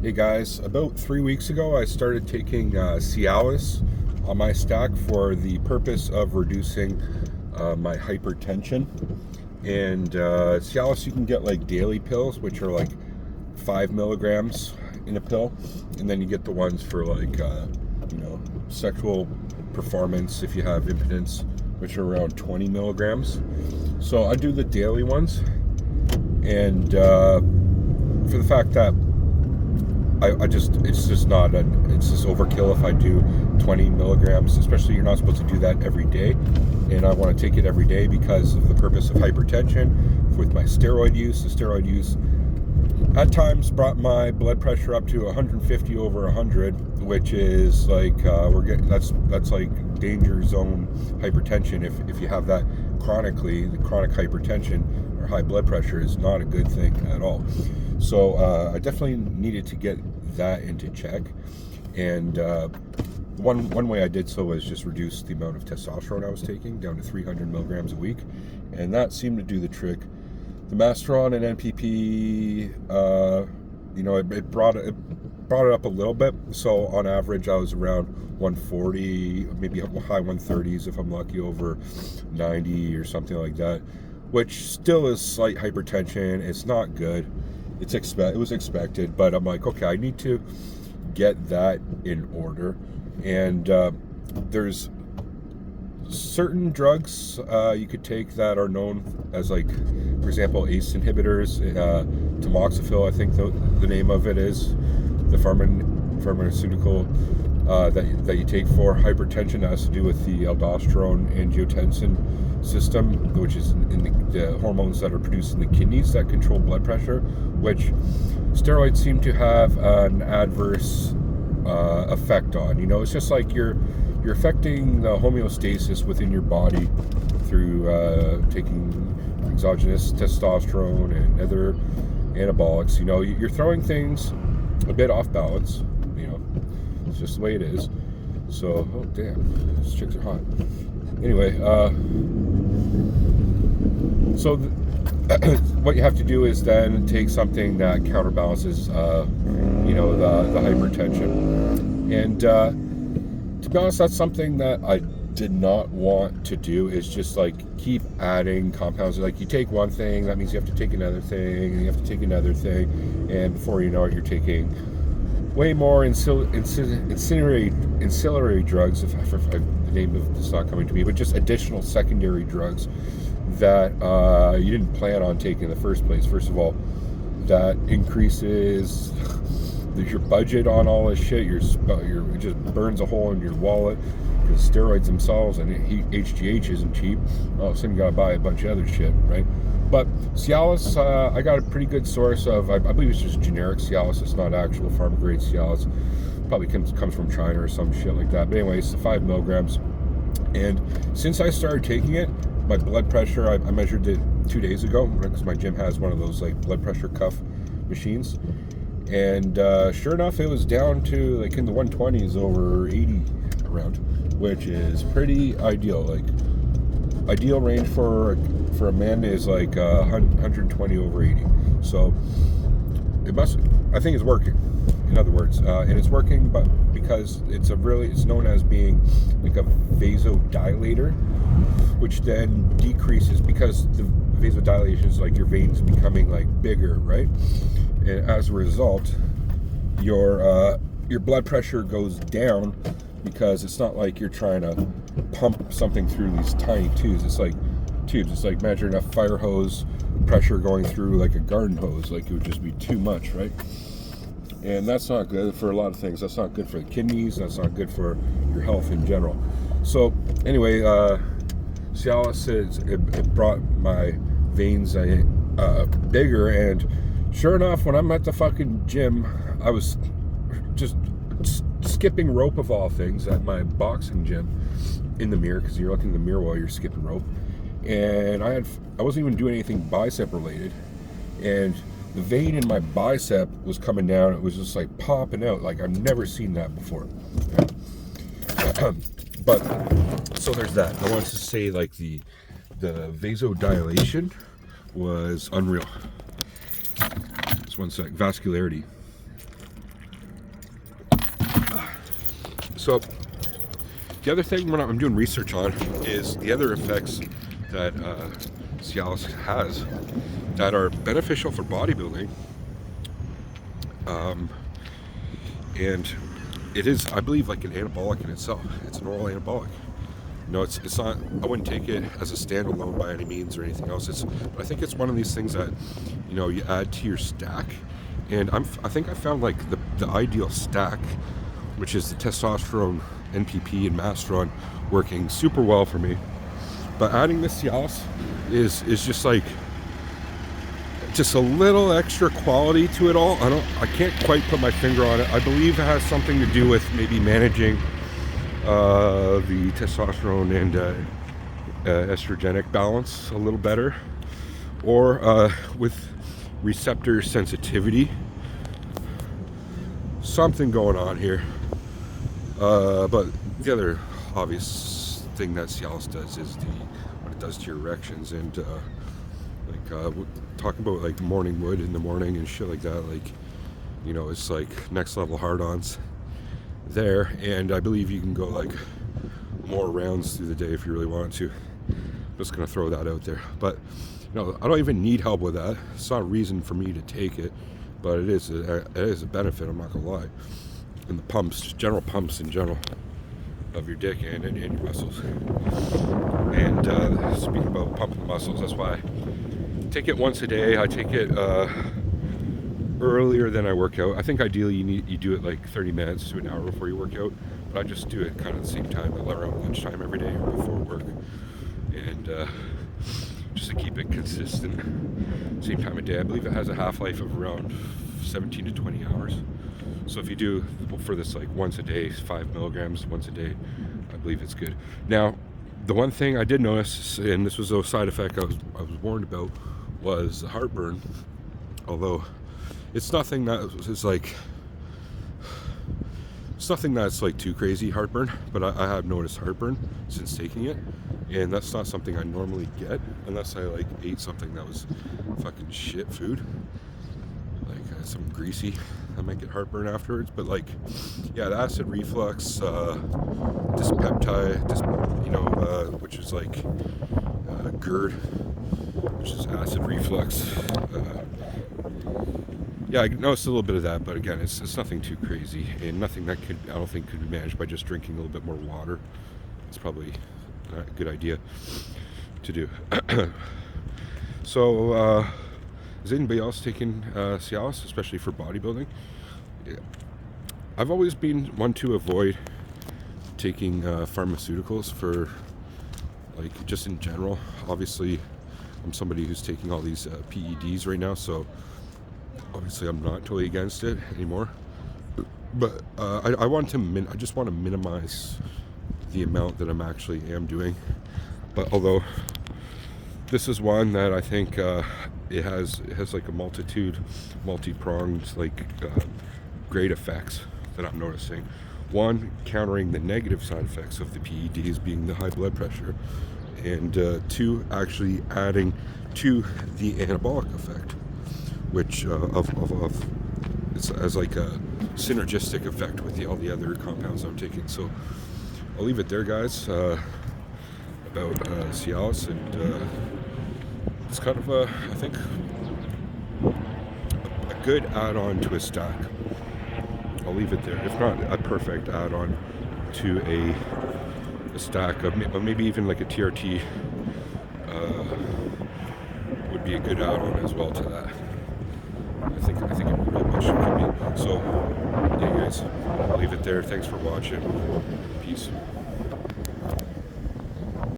Hey guys, about 3 weeks ago I started taking Cialis on my stack for the purpose of reducing my hypertension. And Cialis, you can get like daily pills, which are like 5 milligrams in a pill, and then you get the ones for like sexual performance if you have impotence, which are around 20 milligrams. So I do the daily ones, and for the fact that it's just overkill if I do 20 milligrams, especially you're not supposed to do that every day. And I want to take it every day because of the purpose of hypertension with my steroid use. The steroid use at times brought my blood pressure up to 150 over 100, which is like, that's like danger zone hypertension. If you have that chronically, the chronic hypertension or high blood pressure is not a good thing at all. So I definitely needed to get that into check, and one way I did so was just reduce the amount of testosterone I was taking down to 300 milligrams a week, and that seemed to do the trick. The Masteron and NPP, it brought it up a little bit. So on average, I was around 140, maybe high 130s if I'm lucky, over 90 or something like that, which still is slight hypertension. It's not good. It was expected, but I'm like, okay, I need to get that in order. And there's certain drugs you could take that are known as, like, for example, ACE inhibitors. Tamoxifen, I think the name of it is, the pharmaceutical that you take for hypertension. That has to do with the aldosterone angiotensin system, which is in the hormones that are produced in the kidneys that control blood pressure, which steroids seem to have an adverse effect on. It's just like you're affecting the homeostasis within your body through taking exogenous testosterone and other anabolics. You're throwing things a bit off balance. It's just the way it is. So, oh damn, these chicks are hot. Anyway, so what you have to do is then take something that counterbalances, the hypertension. And to be honest, that's something that I did not want to do, is just like keep adding compounds. Like, you take one thing, that means you have to take another thing, and you have to take another thing, and before you know it, you're taking way more ancillary drugs, if the name of it's not coming to me, but just additional secondary drugs that you didn't plan on taking in the first place. First of all, that increases your budget on all this shit. It just burns a hole in your wallet, because steroids themselves and HGH isn't cheap. All of a sudden you gotta buy a bunch of other shit, right? But Cialis, I got a pretty good source of, I believe it's just generic Cialis. It's not actual pharma grade Cialis. Probably comes from China or some shit like that. But anyways, 5 milligrams. And since I started taking it, my blood pressure, I measured it 2 days ago, because my gym has one of those like blood pressure cuff machines. And sure enough, it was down to like in the 120s over 80 around, which is pretty ideal. Like, ideal range for a man is like 120 over 80. So I think it's working, in other words, and it's working, but because it's known as being like a vasodilator, which then decreases, because the vasodilation is like your veins becoming like bigger, right? And as a result, your blood pressure goes down, because it's not like you're trying to pump something through these tiny tubes. It's like measuring a fire hose pressure going through like a garden hose. Like, it would just be too much, right? And that's not good for a lot of things. That's not good for the kidneys. That's not good for your health in general. So anyway, Cialis, it brought my veins bigger, and sure enough, when I'm at the fucking gym, I was just skipping rope, of all things, at my boxing gym, in the mirror, because you're looking in the mirror while you're skipping rope. And I wasn't even doing anything bicep related, and the vein in my bicep was coming down. It was just like popping out. Like, I've never seen that before. But so there's that. I wanted to say, like, the vasodilation was unreal. Just one sec. Vascularity. So the other thing when I'm doing research on is the other effects that Cialis has that are beneficial for bodybuilding. And it is, I believe, like an anabolic in itself. It's an oral anabolic. No, it's not. I wouldn't take it as a standalone by any means or anything else. But I think it's one of these things that, you know, you add to your stack. And I think I found like the ideal stack, which is the testosterone, NPP, and masteron working super well for me. But adding this Cialis is just like just a little extra quality to it all. I can't quite put my finger on it. I believe it has something to do with maybe managing the testosterone and estrogenic balance a little better, or with receptor sensitivity. Something going on here. But the other obvious thing that Cialis does is what it does to your erections, and talking about like morning wood in the morning and shit like that, like, you know, it's like next level hard-ons there. And I believe you can go like more rounds through the day if you really want to. I'm just gonna throw that out there. But you know, I don't even need help with that. It's not a reason for me to take it, but it is a benefit, I'm not gonna lie. And the pumps, general pumps in general of your dick and your muscles. And speaking about pumping the muscles, that's why I take it once a day. I take it earlier than I work out. I think ideally you do it like 30 minutes to an hour before you work out, but I just do it kind of the same time, around lunchtime every day or before work, and just to keep it consistent, same time of day. I believe it has a half-life of around 17 to 20 hours. So if you do for this like once a day, 5 milligrams once a day, I believe it's good. Now, the one thing I did notice, and this was a side effect I was warned about, was heartburn. Although it's nothing that is like, it's nothing that's like too crazy heartburn, but I have noticed heartburn since taking it, and that's not something I normally get unless I like ate something that was fucking shit food, like some greasy. I might get heartburn afterwards. But like, yeah, the acid reflux, dyspeptide, which is like GERD, which is acid reflux. Yeah, I noticed a little bit of that, but again, it's nothing too crazy, and nothing that I don't think could be managed by just drinking a little bit more water. It's probably a good idea to do. So, is anybody else taking Cialis, especially for bodybuilding? Yeah. I've always been one to avoid taking pharmaceuticals for, like, just in general. Obviously, I'm somebody who's taking all these PEDs right now, so obviously I'm not totally against it anymore. But I just want to minimize the amount that I'm actually doing. But although this is one that I think it has like a multi-pronged, like great effects that I'm noticing. One, countering the negative side effects of the PEDs, being the high blood pressure, and two, actually adding to the anabolic effect, which it's as like a synergistic effect with all the other compounds I'm taking. So I'll leave it there, guys, about Cialis, and it's kind of I think a good add-on to a stack. I'll leave it there. If not a perfect add-on to a stack of maybe even like a TRT would be a good add-on as well to that. I think it really much could be. So yeah, guys, I'll leave it there. Thanks for watching. Peace.